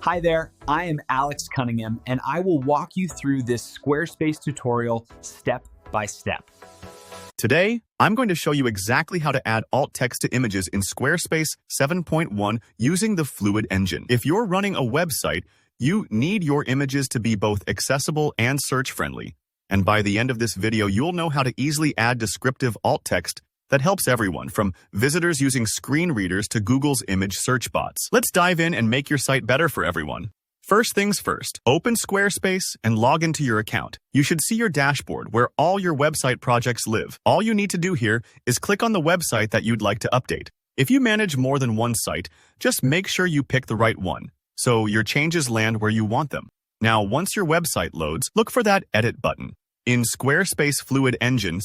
Hi there, I am Alex Cunningham, and I will walk you through this Squarespace tutorial step by step. Today, I'm going to show you exactly how to add alt text to images in Squarespace 7.1 using the Fluid engine. If you're running a website, you need your images to be both accessible and search-friendly. And by the end of this video, you'll know how to easily add descriptive alt text that helps everyone, from visitors using screen readers to Google's image search bots. Let's dive in and make your site better for everyone. First things first, open Squarespace and log into your account. You should see your dashboard where all your website projects live. All you need to do here is click on the website that you'd like to update. If you manage more than one site, just make sure you pick the right one, so your changes land where you want them. Now, once your website loads, look for that Edit button. In Squarespace Fluid Engine,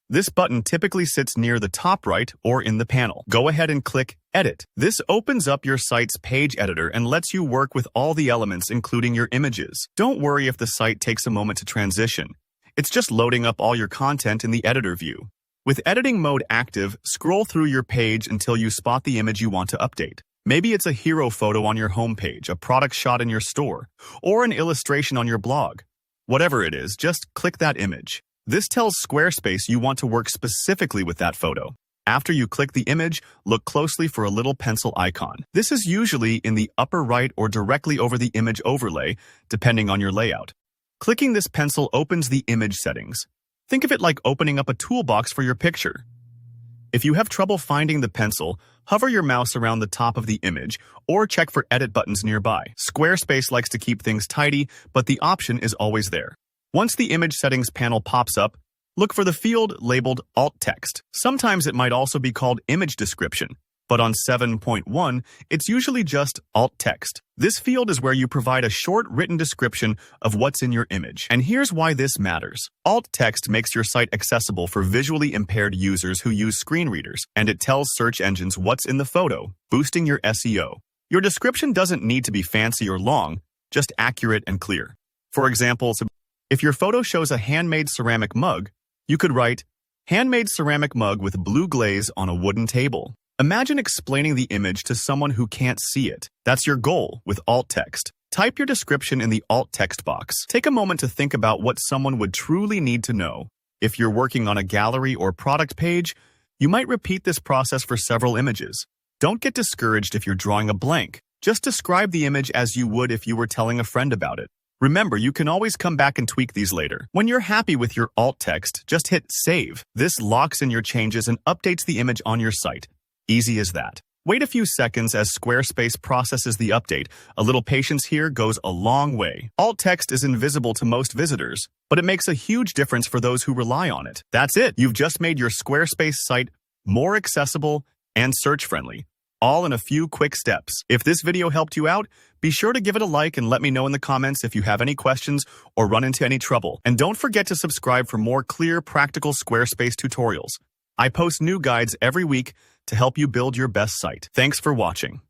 this button typically sits near the top right or in the panel. Go ahead and click Edit. This opens up your site's page editor and lets you work with all the elements, including your images. Don't worry if the site takes a moment to transition. It's just loading up all your content in the editor view. With editing mode active, scroll through your page until you spot the image you want to update. Maybe it's a hero photo on your homepage, a product shot in your store, or an illustration on your blog. Whatever it is, just click that image. This tells Squarespace you want to work specifically with that photo. After you click the image, look closely for a little pencil icon. This is usually in the upper right or directly over the image overlay, depending on your layout. Clicking this pencil opens the image settings. Think of it like opening up a toolbox for your picture. If you have trouble finding the pencil, hover your mouse around the top of the image or check for edit buttons nearby. Squarespace likes to keep things tidy, but the option is always there. Once the image settings panel pops up, look for the field labeled alt text. Sometimes it might also be called image description, but on 7.1, it's usually just alt text. This field is where you provide a short written description of what's in your image. And here's why this matters. Alt text makes your site accessible for visually impaired users who use screen readers, and it tells search engines what's in the photo, boosting your SEO. Your description doesn't need to be fancy or long, just accurate and clear. For example, if your photo shows a handmade ceramic mug, you could write, "Handmade ceramic mug with blue glaze on a wooden table." Imagine explaining the image to someone who can't see it. That's your goal with alt text. Type your description in the alt text box. Take a moment to think about what someone would truly need to know. If you're working on a gallery or product page, you might repeat this process for several images. Don't get discouraged if you're drawing a blank. Just describe the image as you would if you were telling a friend about it. Remember, you can always come back and tweak these later. When you're happy with your alt text, just hit Save. This locks in your changes and updates the image on your site. Easy as that. Wait a few seconds as Squarespace processes the update. A little patience here goes a long way. Alt text is invisible to most visitors, but it makes a huge difference for those who rely on it. That's it. You've just made your Squarespace site more accessible and search-friendly, all in a few quick steps. If this video helped you out, be sure to give it a like and let me know in the comments if you have any questions or run into any trouble. And don't forget to subscribe for more clear, practical Squarespace tutorials. I post new guides every week to help you build your best site. Thanks for watching.